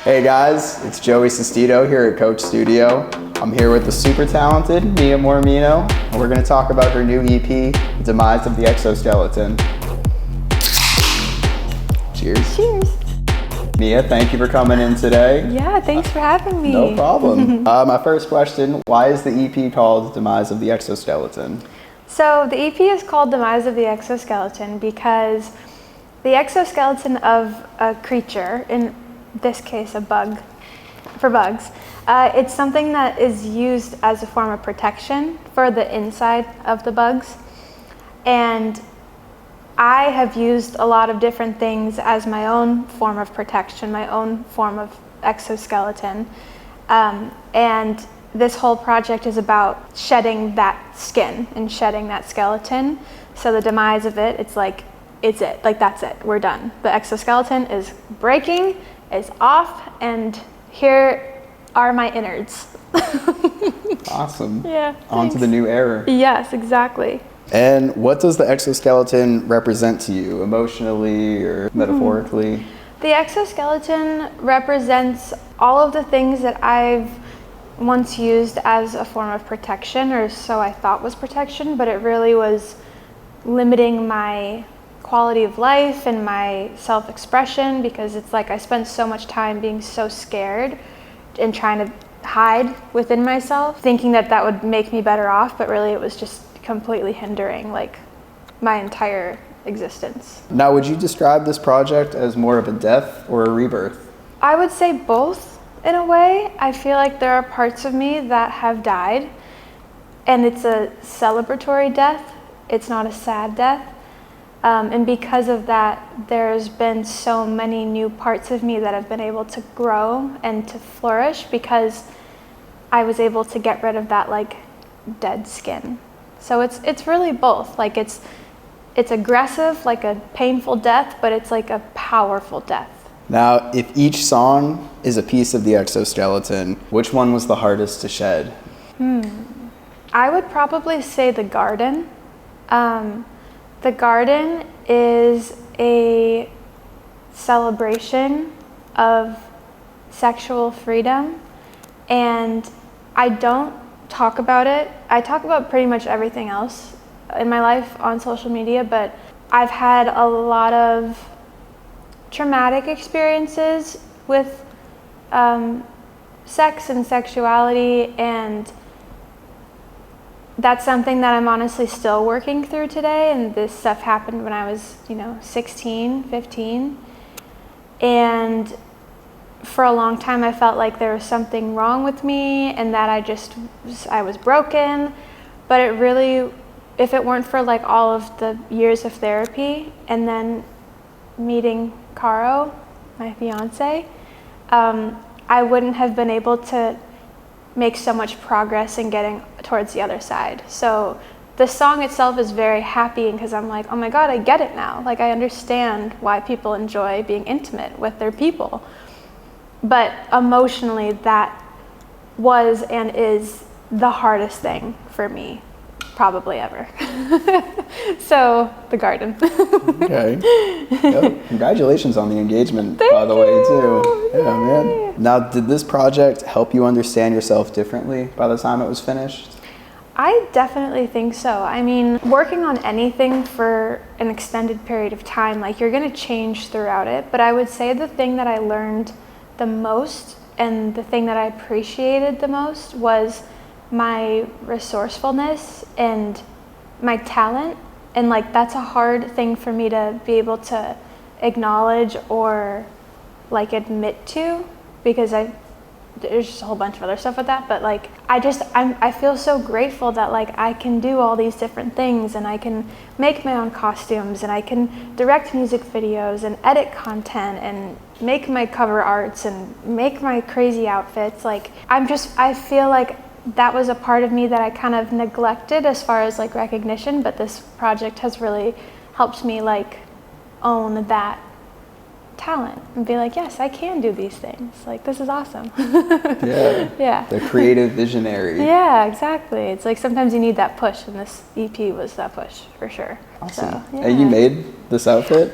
Hey guys, it's Joey Sestito here at Coach Studio. I'm here with the super talented Mia Mormino, and we're going to talk about her new EP, Demise of the Exoskeleton. Cheers. Cheers. Mia, thank you for coming in today. Yeah, thanks for having me. No problem. My first question, why is the EP called Demise of the Exoskeleton? So the EP is called Demise of the Exoskeleton because the exoskeleton of a creature, in this case a bug, for bugs, it's something that is used as a form of protection for the inside of the bugs. And I have used a lot of different things as my own form of protection, my own form of exoskeleton. And this whole project is about shedding that skin and shedding that skeleton. So the demise of it, it's like, it's it, like that's it, we're done. The exoskeleton is breaking, is off, and here are my innards. Awesome. Yeah. On to the new era. Yes, exactly. And what does the exoskeleton represent to you, emotionally or metaphorically? The exoskeleton represents all of the things that I've once used as a form of protection, or so I thought was protection, but it really was limiting my quality of life and my self-expression, because it's like I spent so much time being so scared and trying to hide within myself, thinking that that would make me better off, but really it was just completely hindering like my entire existence. Now, would you describe this project as more of a death or a rebirth? I would say both in a way. I feel like there are parts of me that have died, and it's a celebratory death. It's not a sad death. And because of that, there's been so many new parts of me that have been able to grow and to flourish because I was able to get rid of that like dead skin. So it's really both. Like it's aggressive, like a painful death, but it's like a powerful death. Now, if each song is a piece of the exoskeleton, which one was the hardest to shed? I would probably say The Garden. The Garden is a celebration of sexual freedom, and I don't talk about it. I talk about pretty much everything else in my life on social media, but I've had a lot of traumatic experiences with sex and sexuality, and that's something that I'm honestly still working through today. And this stuff happened when I was 16, 15, and for a long time I felt like there was something wrong with me and that I was broken. But it really, if it weren't for like all of the years of therapy and then meeting Caro, my fiance, I wouldn't have been able to make so much progress in getting towards the other side. So the song itself is very happy because I'm like, oh my God, I get it now. Like I understand why people enjoy being intimate with their people. But emotionally, that was and is the hardest thing for me probably ever. So The Garden. Okay. Yep. Congratulations on the engagement, Thank by the way, too. you. Yeah, man. Now, did this project help you understand yourself differently by the time it was finished? I definitely think so. I mean, working on anything for an extended period of time, like you're gonna change throughout it. But I would say the thing that I learned the most and the thing that I appreciated the most was my resourcefulness and my talent. And like that's a hard thing for me to be able to acknowledge or like admit to, because there's just a whole bunch of other stuff with that, but like I feel so grateful that like I can do all these different things, and I can make my own costumes, and I can direct music videos and edit content and make my cover arts and make my crazy outfits. Like I feel like that was a part of me that I kind of neglected as far as like recognition, but this project has really helped me like own that talent and be like, yes, I can do these things. Like, this is awesome. Yeah. Yeah. The creative visionary. Yeah, exactly. It's like sometimes you need that push, and this EP was that push for sure. Awesome. So, yeah. And you made this outfit?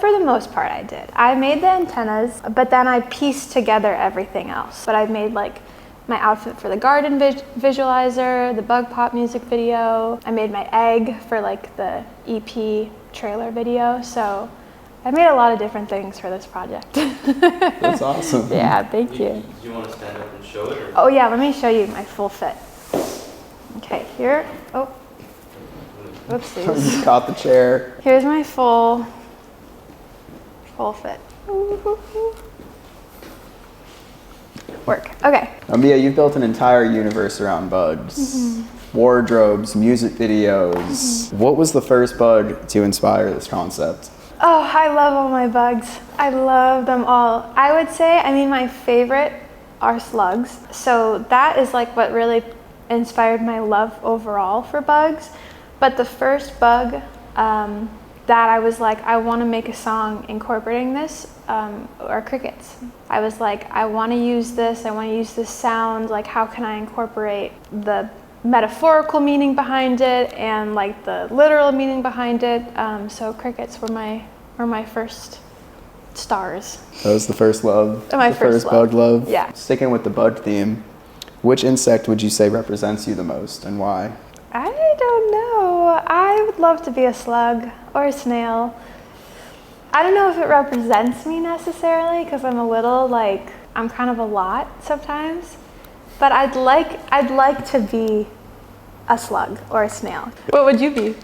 For the most part, I did. I made the antennas, but then I pieced together everything else. But I made like my outfit for the garden visualizer, the Bug Pop music video. I made my egg for like the EP trailer video. So I made a lot of different things for this project. That's awesome. Yeah, thank you. Do you want to stand up and show it? Or? Oh yeah, let me show you my full fit. Okay, here. Oh, You whoopsies. caught the chair. Here's my full fit. Work. Okay. Now, Mia, you've built an entire universe around bugs. Wardrobes, music videos. What was the first bug to inspire this concept? Oh, I love all my bugs. I love them all. I would say, my favorite are slugs. So that is like what really inspired my love overall for bugs. But the first bug that I was like, I want to make a song incorporating this are crickets. I was like, I want to use this. I want to use this sound. Like, how can I incorporate the metaphorical meaning behind it and like the literal meaning behind it? So crickets were my first stars. That was the first love. My the first bug love. Yeah. Sticking with the bug theme, which insect would you say represents you the most and why? I don't know. I would love to be a slug or a snail. I don't know if it represents me necessarily because I'm a little like, I'm kind of a lot sometimes, but I'd like to be a slug or a snail. What would you be?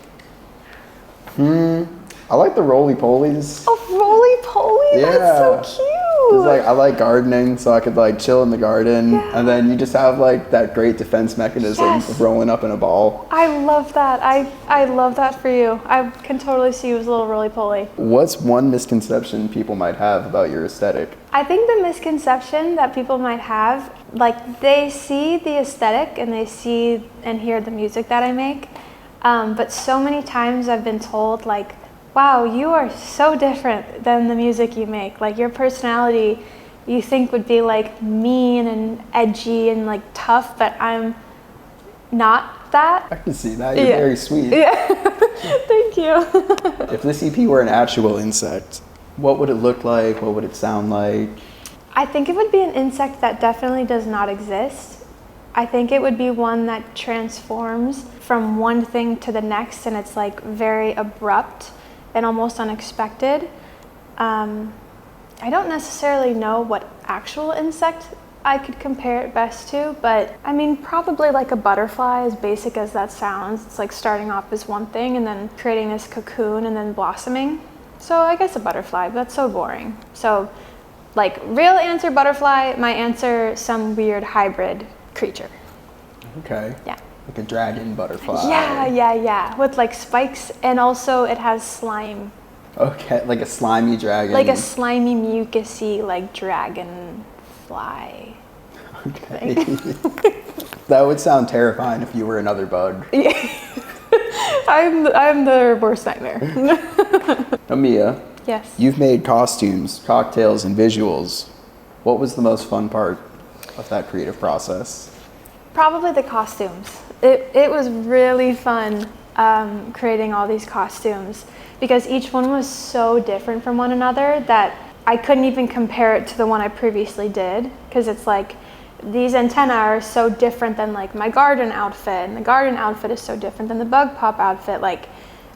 I like the roly-polies. A roly-poly? Yeah. That's so cute. 'Cause, like, I like gardening, so I could like chill in the garden, Yeah. and then you just have like that great defense mechanism Yes. of rolling up in a ball. I love that. I love that for you. I can totally see you as a little roly-poly. What's one misconception people might have about your aesthetic? I think the misconception that people might have, like they see the aesthetic and they see and hear the music that I make, but so many times I've been told like, wow, you are so different than the music you make. Like your personality you think would be like mean and edgy and like tough, but I'm not that. I can see that. You're Yeah. very sweet. Yeah, thank you. If this EP were an actual insect, what would it look like? What would it sound like? I think it would be an insect that definitely does not exist. I think it would be one that transforms from one thing to the next, and it's like very abrupt and almost unexpected. I don't necessarily know what actual insect I could compare it best to, but probably like a butterfly, as basic as that sounds. It's like starting off as one thing and then creating this cocoon and then blossoming. So I guess a butterfly, but that's so boring. So like real answer butterfly, my answer some weird hybrid creature. Okay. Yeah. Like a dragon butterfly. Yeah. With like spikes, and also it has slime. Okay, like a slimy dragon. Like a slimy, mucusy, like dragon fly. Okay. That would sound terrifying if you were another bug. I'm the worst nightmare. Now, Mia, Yes. you've made costumes, cocktails, and visuals. What was the most fun part of that creative process? Probably the costumes. It was really fun creating all these costumes because each one was so different from one another that I couldn't even compare it to the one I previously did, because it's like these antennae are so different than like my garden outfit, and the garden outfit is so different than the Bug Pop outfit.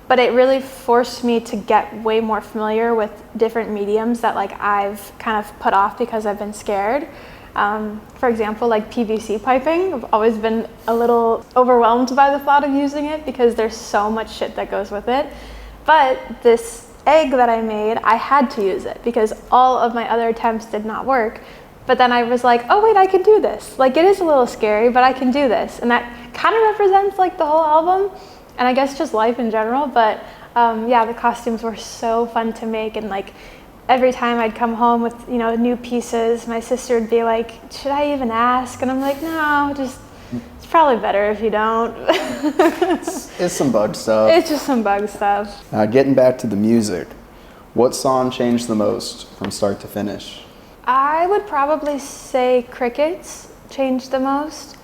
But it really forced me to get way more familiar with different mediums that like I've kind of put off because I've been scared. For example, like PVC piping, I've always been a little overwhelmed by the thought of using it because there's so much shit that goes with it. But this egg that I made, I had to use it because all of my other attempts did not work. But then I was like, oh wait, I can do this. Like it is a little scary, but I can do this. And that kind of represents like the whole album, and I guess just life in general. But yeah, the costumes were so fun to make, and like every time I'd come home with, new pieces, my sister would be like, should I even ask? And I'm like, no, it's probably better if you don't. It's some bug stuff. It's just some bug stuff. Getting back to the music, What song changed the most from start to finish? I would probably say Crickets changed the most.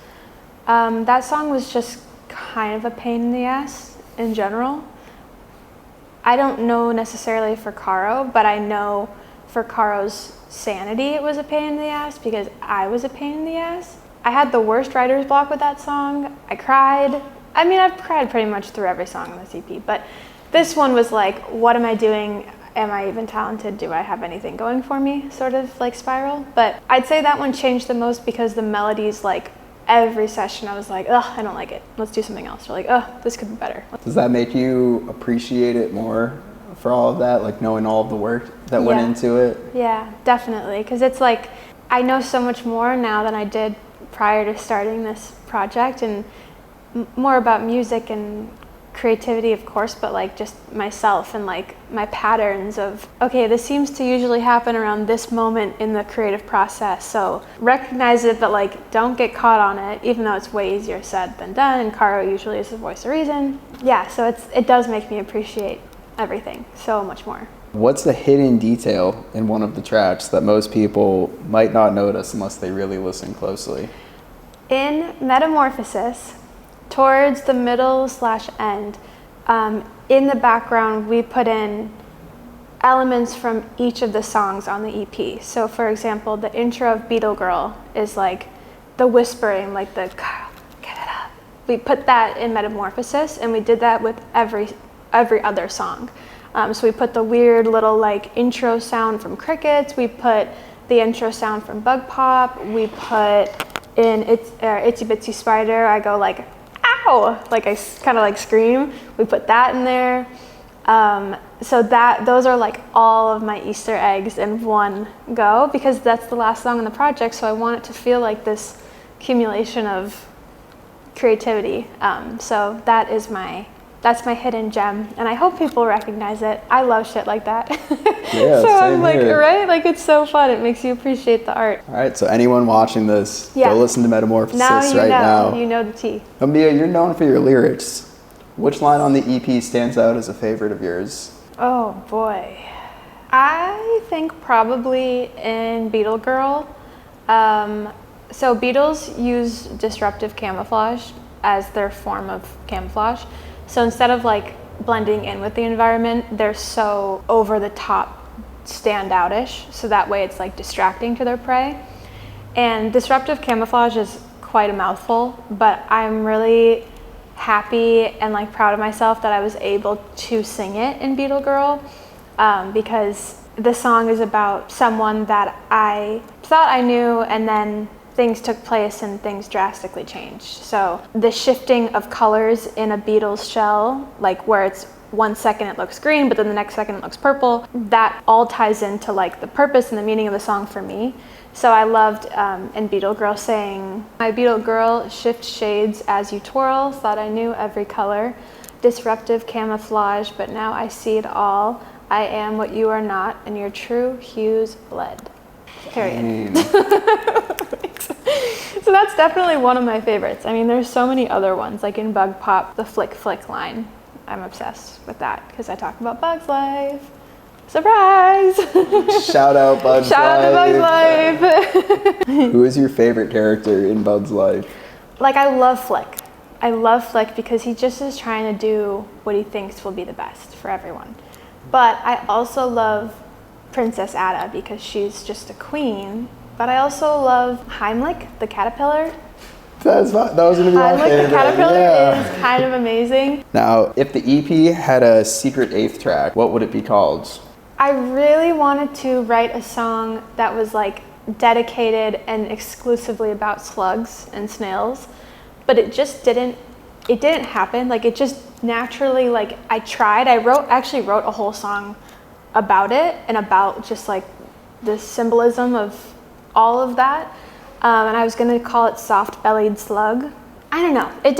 That song was just kind of a pain in the ass in general. I don't know necessarily for Caro, but I know for Caro's sanity it was a pain in the ass because I was a pain in the ass. I had the worst writer's block with that song. I cried. I mean, I've cried pretty much through every song on this EP, but this one was like, what am I doing? Am I even talented? Do I have anything going for me? Sort of like spiral. But I'd say that one changed the most because the melodies, like every session I was like, ugh, I don't like it. Let's do something else. Or like, ugh, this could be better. Does that make you appreciate it more for all of that, like knowing all of the work that went into it? Yeah, definitely. Because it's like, I know so much more now than I did prior to starting this project, and more about music and creativity, of course, but like just myself and like my patterns of, okay, this seems to usually happen around this moment in the creative process. So recognize it, but like don't get caught on it, even though it's way easier said than done. And Caro usually is the voice of reason. Yeah, so it does make me appreciate everything so much more. What's the hidden detail in one of the tracks that most people might not notice unless they really listen closely? In Metamorphosis, towards the middle/end, in the background we put in elements from each of the songs on the EP. So for example, the intro of Beetle Girl is like the whispering, like the Carl, get it up. We put that in Metamorphosis, and we did that with every other song. So we put the weird little like intro sound from Crickets, we put the intro sound from Bug Pop, we put in Itsy Bitsy Spider, I go like, ow, like I kind of like scream. We put that in there. So those are like all of my Easter eggs in one go, because that's the last song in the project, so I want it to feel like this accumulation of creativity. So that's my hidden gem, and I hope people recognize it. I love shit like that. Yeah, so same I'm like, here. right? Like it's so fun. It makes you appreciate the art. All right, so anyone watching this, Yeah. go listen to Metamorphosis Now you right know. now. You know the tea. Mia, you're known for your lyrics. Which line on the EP stands out as a favorite of yours? Oh boy. I think probably in Beetle Girl. So beetles use disruptive camouflage as their form of camouflage. So instead of like blending in with the environment, they're so over the top, stand out-ish. So that way it's like distracting to their prey. And disruptive camouflage is quite a mouthful, but I'm really happy and like proud of myself that I was able to sing it in Beetle Girl, because the song is about someone that I thought I knew, and then things took place and things drastically changed. So the shifting of colors in a beetle's shell, like where it's 1 second it looks green, but then the next second it looks purple, that all ties into like the purpose and the meaning of the song for me. So I loved in Beetle Girl saying, my Beetle Girl, shift shades as you twirl, thought I knew every color, disruptive camouflage, but now I see it all. I am what you are not, and your true hues bled. Period. So that's definitely one of my favorites. I mean, there's so many other ones, like in Bug Pop, the flick flick line. I'm obsessed with that because I talk about Bug's life. Surprise! Shout out Bug's Shout out to Bug's life! Who is your favorite character in Bug's life? Like, I love Flick. I love Flick because he just is trying to do what he thinks will be the best for everyone. But I also love Princess Ada because she's just a queen. But I also love Heimlich, the caterpillar. That was going to be my Heimlich, favorite. the caterpillar Yeah. is kind of amazing. Now, if the EP had a secret 8th track, what would it be called? I really wanted to write a song that was like dedicated and exclusively about slugs and snails, but it just didn't happen. Like it just naturally, like I tried, actually wrote a whole song about it and about just like the symbolism of all of that. And I was gonna call it Soft Bellied Slug. I don't know, it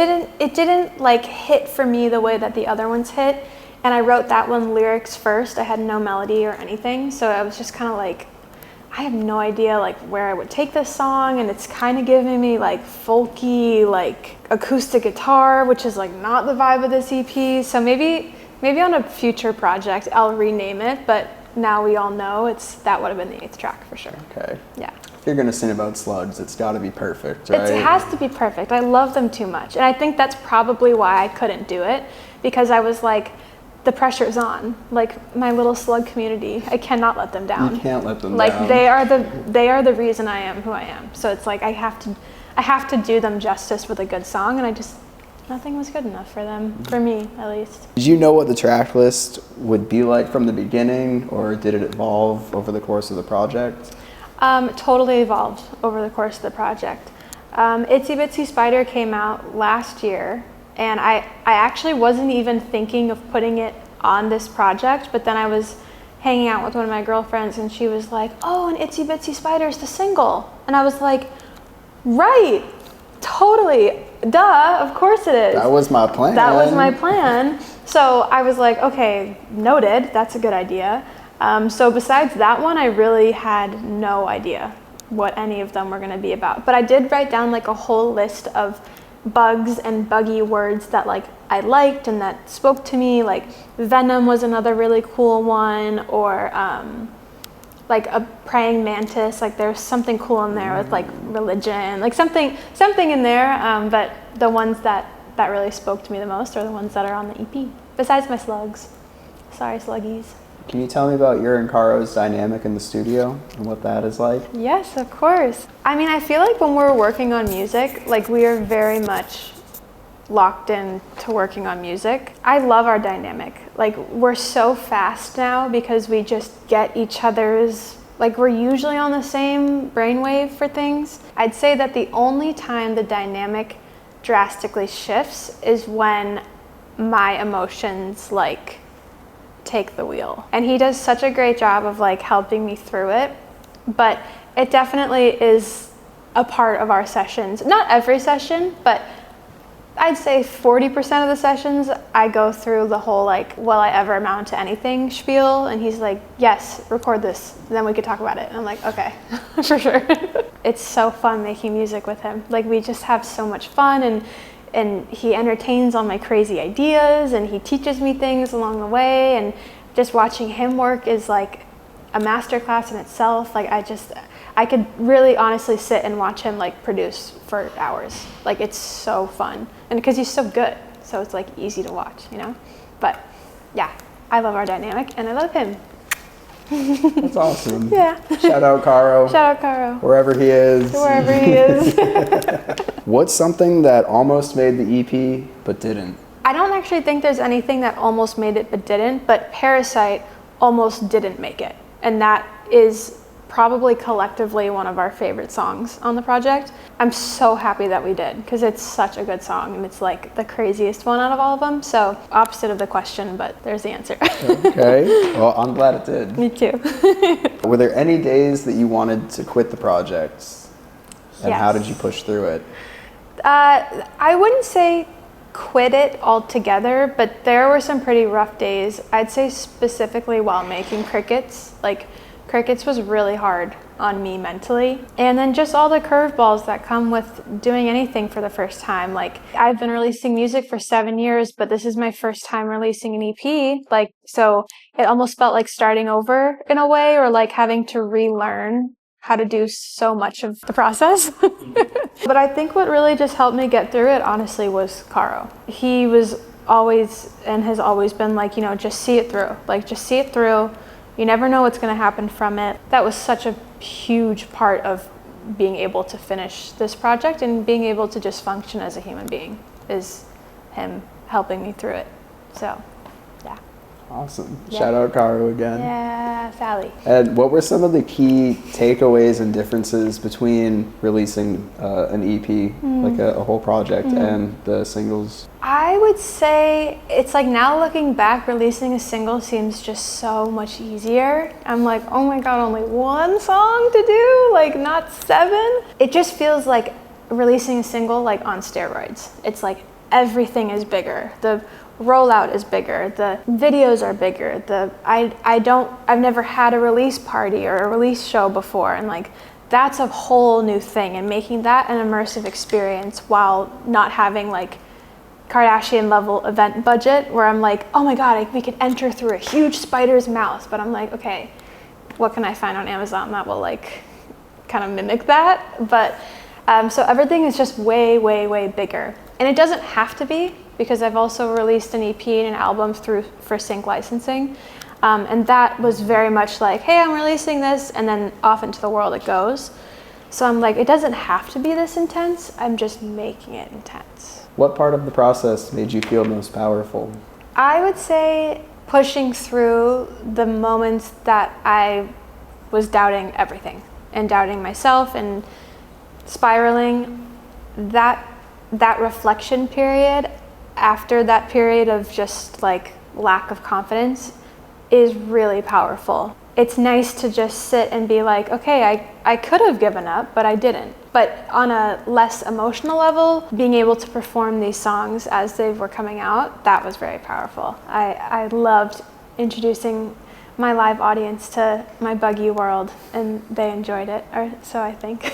didn't like hit for me the way that the other ones hit. And I wrote that one lyrics first. I had no melody or anything. So I was just kind of like, I have no idea like where I would take this song. And it's kind of giving me like folky, like acoustic guitar, which is like not the vibe of this EP. So maybe on a future project, I'll rename it. But now we all know that would have been the 8th track for sure. Okay. Yeah. If you're gonna sing about slugs, it's got to be perfect, right? It has to be perfect. I love them too much. And I think that's probably why I couldn't do it, because I was like, the pressure's on. Like, my little slug community, I cannot let them down. You can't let them like, down. They are the reason I am who I am. So it's like I have to do them justice with a good song, and nothing was good enough for them, for me at least. Did you know what the track list would be like from the beginning, or did it evolve over the course of the project? Totally evolved over the course of the project. Itsy Bitsy Spider came out last year, and I actually wasn't even thinking of putting it on this project, but then I was hanging out with one of my girlfriends, and she was like, oh, and Itsy Bitsy Spider's the single. And I was like, right, totally, duh, of course it is. That was my plan. That was my plan. So I was like, okay, noted, that's a good idea. So besides that one, I really had no idea what any of them were going to be about. But I did write down like a whole list of bugs and buggy words that like I liked and that spoke to me. Like venom was another really cool one, or like a praying mantis. Like there's something cool in there with like religion, like something in there. But the ones that really spoke to me the most are the ones that are on the EP. Besides my slugs. Sorry, sluggies. Can you tell me about your and Caro's dynamic in the studio and what that is like? Yes, of course. I mean, I feel like when we're working on music, like we are very much locked in to working on music. I love our dynamic. Like we're so fast now because we just get each other's, like we're usually on the same brainwave for things. I'd say that the only time the dynamic drastically shifts is when my emotions like take the wheel. And he does such a great job of like helping me through it, but it definitely is a part of our sessions. Not every session, but I'd say 40% of the sessions I go through the whole like, will I ever amount to anything spiel, and he's like, yes, record this, then we could talk about it. And I'm like, okay, for sure. It's so fun making music with him. Like we just have so much fun, and he entertains all my crazy ideas, and he teaches me things along the way, and just watching him work is like a masterclass in itself. Like I could really honestly sit and watch him like produce for hours. Like it's so fun, and because he's so good, so it's like easy to watch, you know. But yeah, I love our dynamic, and I love him. That's awesome. Yeah. Shout out Caro. Shout out Caro. Wherever he is. Wherever he is. What's something that almost made the EP but didn't? I don't actually think there's anything that almost made it but didn't, but Parasite almost didn't make it. And that is probably collectively one of our favorite songs on the project. I'm so happy that we did, because it's such a good song, and it's like the craziest one out of all of them. So opposite of the question, but there's the answer. Okay, well, I'm glad it did. Me too. Were there any days that you wanted to quit the project? And how did Yes. you push through it? I wouldn't say quit it altogether, but there were some pretty rough days. I'd say specifically while making Crickets. Like Crickets was really hard on me mentally. And then just all the curveballs that come with doing anything for the first time. Like I've been releasing music for 7 years, but this is my first time releasing an EP. Like, so it almost felt like starting over in a way, or like having to relearn how to do so much of the process. But I think what really just helped me get through it, honestly, was Caro. He was always, and has always been like, you know, just see it through. Like, just see it through. You never know what's going to happen from it. That was such a huge part of being able to finish this project and being able to just function as a human being, is him helping me through it. So, yeah. Awesome. Yeah. Shout out Caro again. Yeah, Sally. And what were some of the key takeaways and differences between releasing an EP, like a whole project, and the singles? I would say it's like, now looking back, releasing a single seems just so much easier. I'm like, oh my God, only one song to do, like not 7. It just feels like releasing a single like on steroids. It's like everything is bigger. The rollout is bigger, the videos are bigger, I've never had a release party or a release show before, and like that's a whole new thing, and making that an immersive experience while not having like Kardashian level event budget where I'm like, oh my God, we could enter through a huge spider's mouth. But I'm like, okay, what can I find on Amazon that will like kind of mimic that? But so everything is just way, way, way bigger. And it doesn't have to be, because I've also released an EP and an album for sync licensing. And that was very much like, hey, I'm releasing this, and then off into the world it goes. So I'm like, it doesn't have to be this intense, I'm just making it intense. What part of the process made you feel most powerful? I would say pushing through the moments that I was doubting everything and doubting myself and spiraling. That reflection period, after that period of just like lack of confidence, is really powerful. It's nice to just sit and be like, okay, I could have given up, but I didn't. But on a less emotional level, being able to perform these songs as they were coming out, that was very powerful. I loved introducing my live audience to my buggy world, and they enjoyed it, or so I think.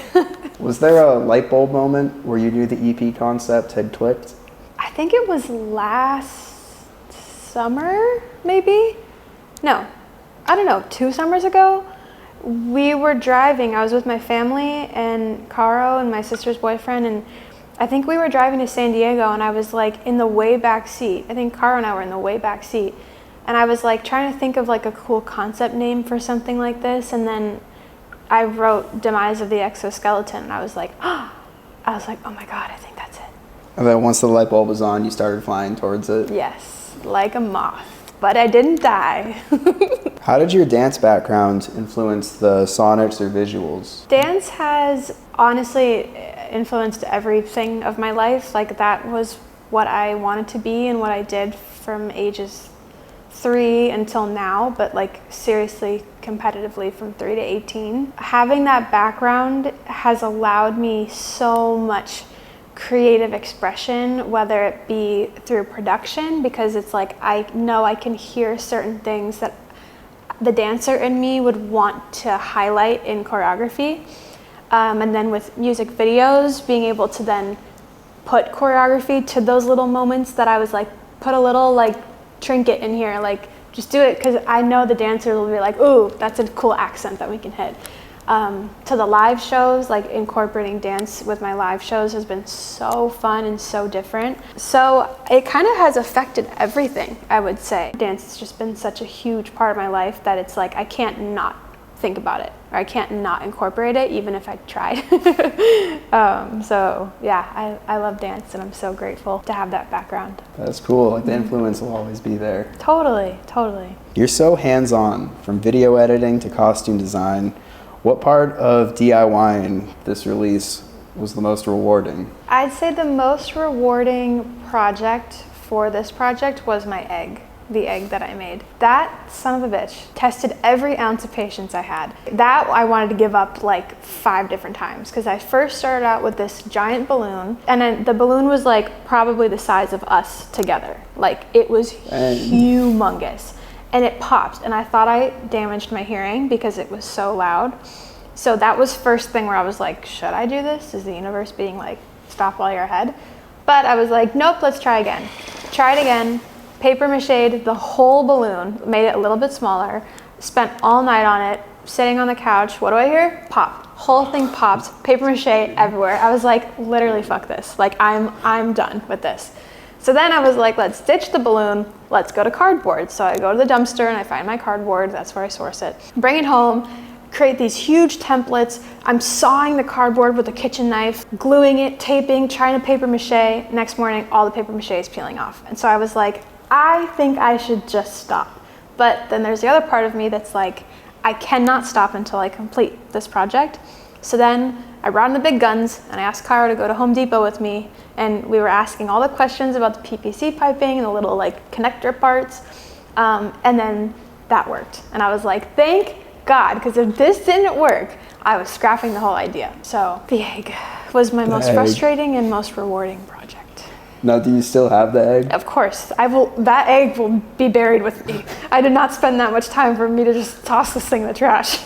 Was there a light bulb moment where you knew the EP concept had clicked? I think it was last summer, maybe? No, I don't know, 2 summers ago. We were driving, I was with my family and Caro and my sister's boyfriend, and I think we were driving to San Diego, and I was like in the way back seat. I think Caro and I were in the way back seat. And I was like trying to think of like a cool concept name for something like this. And then I wrote Demise of the Exoskeleton, and I was like, oh my God, I think that's it. And then once the light bulb was on, you started flying towards it? Yes, like a moth, but I didn't die. How did your dance background influence the sonics or visuals? Dance has honestly influenced everything of my life. Like that was what I wanted to be and what I did from ages 3 until now, but like seriously competitively from 3 to 18. Having that background has allowed me so much creative expression, whether it be through production, because it's like I know I can hear certain things that the dancer in me would want to highlight in choreography. And then with music videos, being able to then put choreography to those little moments that I was like, put a little like trinket in here, like just do it, because I know the dancer will be like, ooh, that's a cool accent that we can hit. To the live shows, like incorporating dance with my live shows has been so fun and so different. So it kind of has affected everything, I would say. Dance has just been such a huge part of my life that it's like I can't not think about it, or I can't not incorporate it even if I tried. So yeah, I love dance, and I'm so grateful to have that background. That's cool. Like the influence will always be there. Totally. You're so hands-on, from video editing to costume design. What part of DIYing this release was the most rewarding? I'd say the most rewarding project for this project was my egg. The egg that I made. That son of a bitch tested every ounce of patience I had. That I wanted to give up like 5 different times, because I first started out with this giant balloon, and then the balloon was like probably the size of us together. Like it was humongous, and it popped, and I thought I damaged my hearing because it was so loud. So that was first thing where I was like, should I do this? Is the universe being like, stop while you're ahead? But I was like, nope, let's try again. Try it again. Paper mache'd the whole balloon, made it a little bit smaller, spent all night on it, sitting on the couch. What do I hear? Pop. Whole thing popped, paper mache everywhere. I was like, literally fuck this. Like I'm done with this. So then I was like, let's ditch the balloon, let's go to cardboard. So I go to the dumpster and I find my cardboard, that's where I source it. Bring it home, create these huge templates. I'm sawing the cardboard with a kitchen knife, gluing it, taping, trying to paper mache. Next morning, all the paper mache is peeling off. And so I was like, I think I should just stop. But then there's the other part of me that's like, I cannot stop until I complete this project. So then I brought in the big guns and I asked Caro to go to Home Depot with me, and we were asking all the questions about the PPC piping and the little like connector parts. And then that worked. And I was like, thank God, because if this didn't work, I was scrapping the whole idea. So the egg was my most frustrating and most rewarding project. Now, do you still have the egg? Of course, that egg will be buried with me. I did not spend that much time for me to just toss this thing in the trash.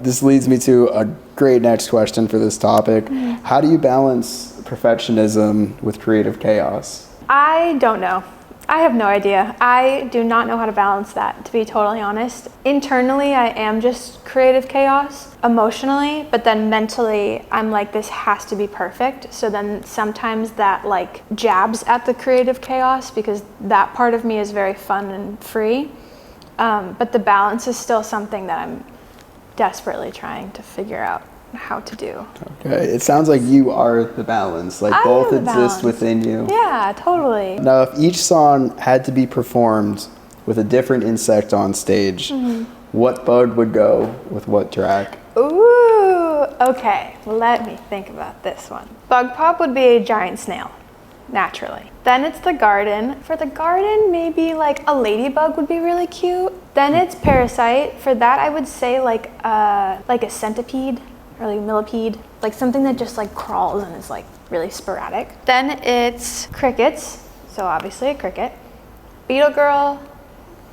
This leads me to a great next question for this topic. How do you balance perfectionism with creative chaos? I don't know. I have no idea. I do not know how to balance that, to be totally honest. Internally, I am just creative chaos, emotionally, but then mentally, I'm like, this has to be perfect. So then sometimes that like jabs at the creative chaos because that part of me is very fun and free. But the balance is still something that I'm desperately trying to figure out how to do. Okay, it sounds like you are the balance, like I both am the exist balance. within you. Yeah, totally. Now, if each song had to be performed with a different insect on stage, what bug would go with what track? Ooh, okay, let me think about this one. Bug Pop would be a giant snail, naturally. Then it's the garden. For the garden, maybe like a ladybug would be really cute. Then it's Parasite. For that, I would say like a centipede or like a millipede, like something that just like crawls and is like really sporadic. Then it's crickets, so obviously a cricket. Beetle Girl,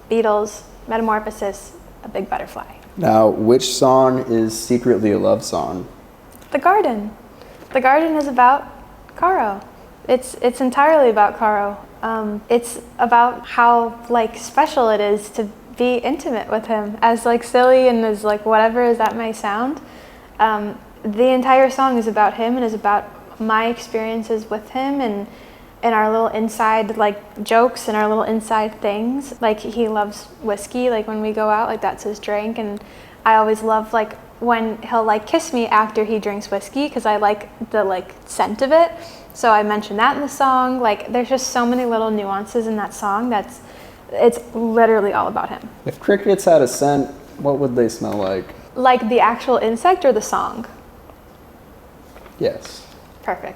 beetles, metamorphosis, a big butterfly. Now, which song is secretly a love song? The garden. The garden is about Caro. It's entirely about Caro. It's about how like special it is to be intimate with him, as like silly and as like whatever as that may sound. The entire song is about him and is about my experiences with him and our little inside like jokes and our little inside things. Like he loves whiskey, like when we go out, like that's his drink, and I always love like when he'll like kiss me after he drinks whiskey because I like the like scent of it. So I mentioned that in the song. Like there's just so many little nuances in that song it's literally all about him. If crickets had a scent, what would they smell like? Like the actual insect or the song? Yes. Perfect.